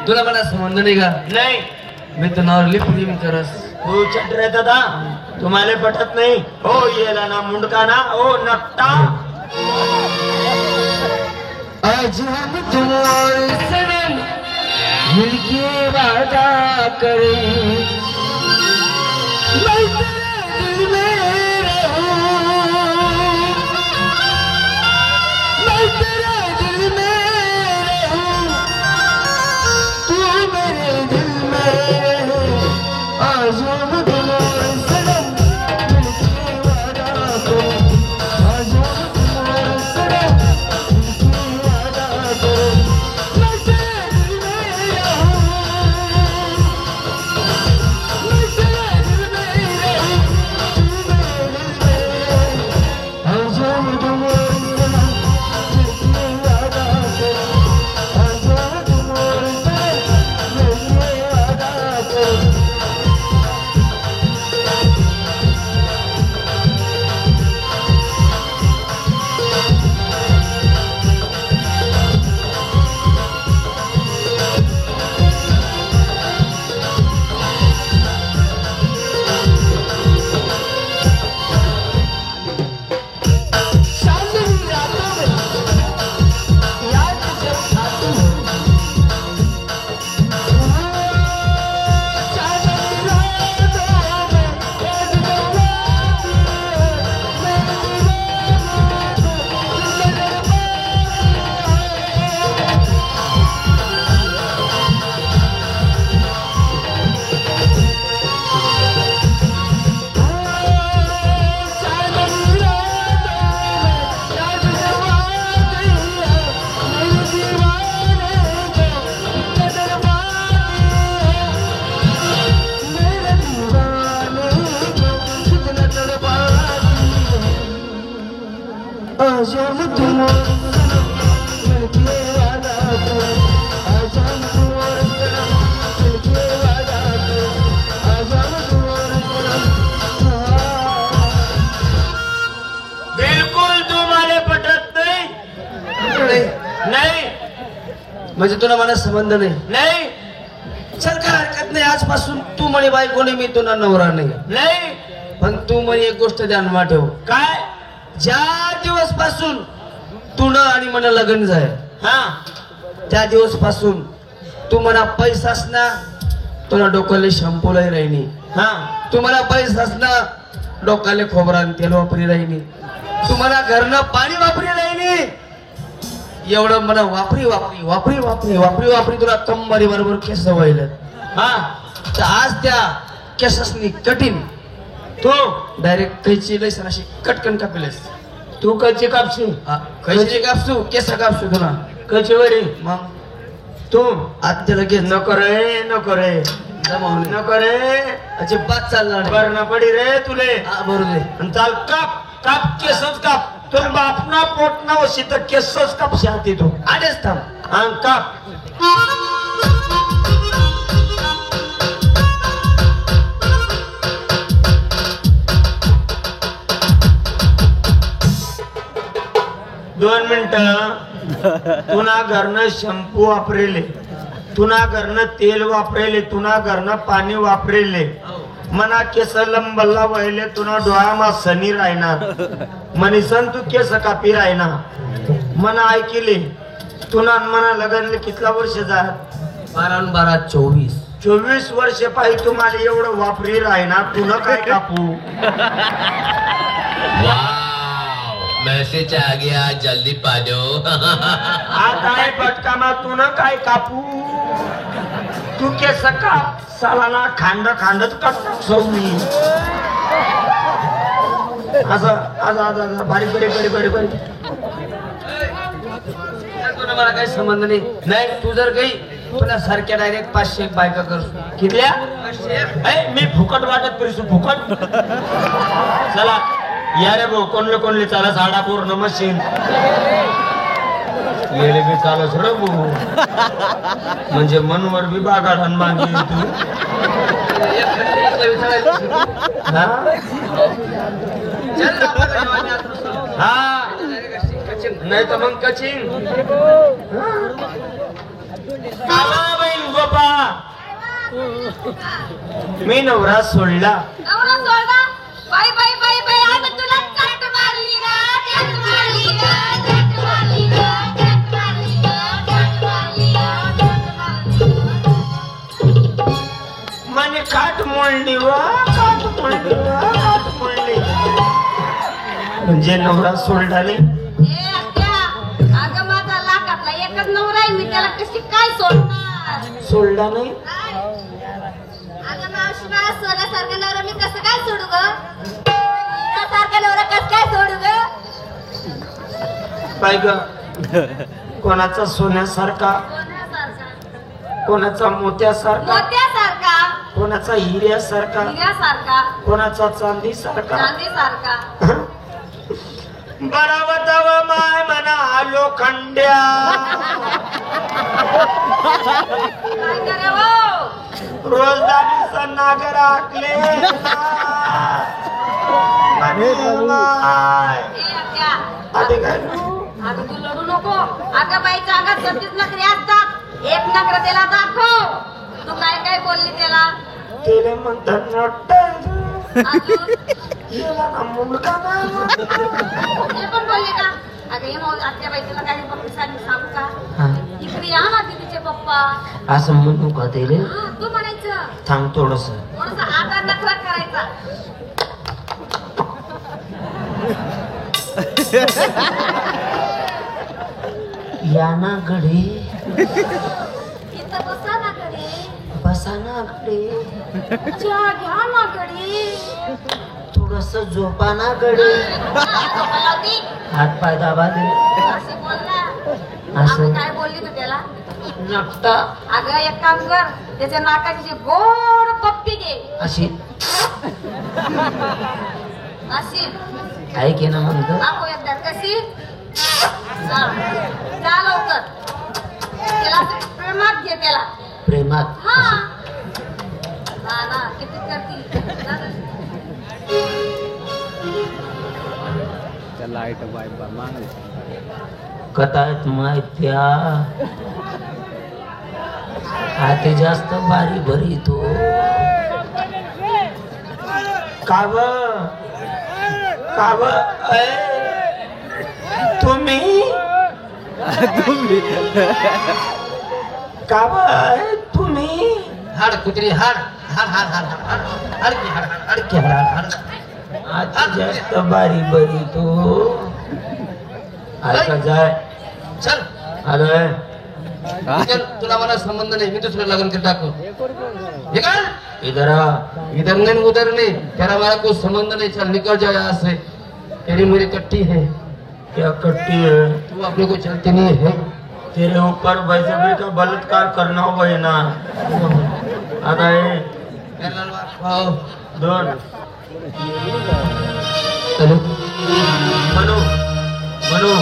तुला मला संबंध नाही का? नाही. मी तर नॉर्मली प्रेम करस. तू चटरे दादा तुम्हाला पटत नाही. हो येला ना मुंडका ना ओ नट्टा. आज हम तुम्हारे सनम मिलके वादा करें, मैं तेरे दिल में रहूं, मैं तेरे दिल में रहूं, तू मेरे दिल में रहे. आज हम तुम्हारे सनम मिलके वादा करें, आज हम तुम्हारे सनम म्हणजे तुला मला संबंध नाही. नाही. चल काय हरकत नाही. आजपासून तू म्हणे बायको नाही, मी तुला नवरा नाही. नाही. पण तू म्हणे एक गोष्ट ध्यानात ठेव. काय? ज्या दिवस पासून तुला आणि मला लग्न जाय, हा त्या दिवस पासून तू मला पैसाच ना, तुला डोक्याला शॅम्पूलाही राहिनी. हा तू मला पैसाच ना, डोक्याला खोबरान तेल वापरी राहिनी. तू मला घरनं पाणी वापरी राहिनी. एवढं मला वापरी वापरी वापरी वापरी वापरी वापरी तुला कंबारी बरोबर केस व्हायला. हा तर आज त्या केसासनी कठीण तू डायरेक्ट कैची लयसन अशी कटकन कापलेस. तू कच्ची कापशी. कैची कापसू, केस कापसू तुला कच्ची वरी. मग तू आज त्याला घे. नको रे नको रे जमावून नको रे. अजिबात चालणार करणं पडी रे तुले. बरोबर दे. आणि चाल काप काप केसच काप. तुला बापना पोटना वशी तर केसच कापशी हाती तू. आडेच थांब. आणि काप. 2 मिनिटं. तुना घरनं शॅम्पू वापरेले, तुना घरनं तेल वापरेले, तुना घरनं पाणी वापरेले. मना केस लंबल्ला वहिले, तुना डोळ्यामा सनी राहणार. मनीसन तू केस कापी राहणार. मना ऐकिले तुना मना लग्नले कितला वर्ष जात? 12 12 24. 24 वर्ष पाहिजे तुम्हाला एवढं वापरी राहणार. तुला काय कापू? मैसेज आ गया, जल्दी पा दो. आता आहे पटकामा. तुला काय कापू? तू केस काप. सालाना खांड खांडच कापतो सौमी. असं असं असं बारीक बारीक बारीक बारीक बारीक. तुला मला काही संबंध नाही. नाही. तू जर काही तुला सारख्या डायरेक्ट 500 बायका करतो. कितल्या? 500. मी फुकट वाटत करीस फुकट. चला या रे भाऊ. कोणले चाला साडा पूर्ण मशीन येले बी चालच रे भाऊ. म्हणजे मनवर बी बागाड मागे तू. हा नाही तर मग कचिंग. बाबा मी नवरा सोडला. नवरा सोडला. बाई बाई बाई बाई आम्ही तुला चट मारली ग, चट मारली ग, चट मारली ग, चट मारली ग, चट मारली ग, चट मारली ग. म्हणे काट मोडली व काट मोडली व काट मोडली. म्हणजे नवरा सोडला नाही. ए आत्या, अगं माझा लाखातला एकच नवरा आहे, मी त्याला कशी काय सोडणार? सोडला नाही. अगं मावशी मला सोन्यासारखा नवरा मी कसं काय सोडू ग? सोन्यासारखा नवरा कसं काय सोडू ग? पाय ग कोणाचा सोन्यासारखा, सोन्यासारखा, कोणाचा मोत्यासारखा, मोत्यासारखा, कोणाचा हिऱ्यासारखा, हिऱ्यासारखा, कोणाचा चांदीसारखा. चांदीसारखा. बरावताव माय म्हणा लोखंड्या. काय करावं? रोजदारीचा नागर आखले ए आत्या, आधी काय अगं तू लढू नको. अगं बाईच्या अंगात 36 नखरे असतात. एक नखरा त्याला दाखव. तू काय काय बोलली त्याला? तेले म्हणतात नट्ट अजून याला ना मुलगा नाही. हे पण बोलली का? अगं हे मग आत्या बाई तुला काही पप्पी सांगू का? इकडे या ना तिचे पप्पा. असं म्हणू का तेले? हा, तू म्हणायचं थांब थोडस. थोडसा आधार नखरा करायचा. या ना गडी इथं बसा ना कडे. बसा ना गडी चहा घ्या ना कडे. थोडस झोपा ना गडी. हात पाय दाबा दे. असे बोलला. असं. अगं काय बोलली तू त्याला? नट्टा अगं एक काम कर, त्याच्या नाकाची गोड पप्पी घे. अशी अशी ऐक ना म्हणतो. दाखव एकदा कशी. जा जा लवकर. त्याला असं प्रेमात घे त्याला. प्रेमात हा हा ना किती करती. जा ना. लाईट बाय मागली कथायत माहित्या हाते जास्त बारी भरी तो काव काव तुम्ही काव तुम्ही हाड कुत्री हाड हाड हाड हाड हाड हाड की हाड हाड की हाड हाड. हाते जास्त बारी भरी तो ऐका जाय चल आलोय. चल, तुला मला संबंध नाही. मी दुसरं लग्न कर टाकू. हे का इधर आ. इधर नहीं उधर नहीं, तेरा हमारा कोई संबंध नहीं. चल निकल जाए यहाँ से. तेरी मेरी कट्टी है. क्या करती है? तू अपने को चलती नहीं है. तेरे ऊपर बलजबरी का बलात्कार करना हो है ना. आता है खाओ. दोन चलो म्हणू म्हणू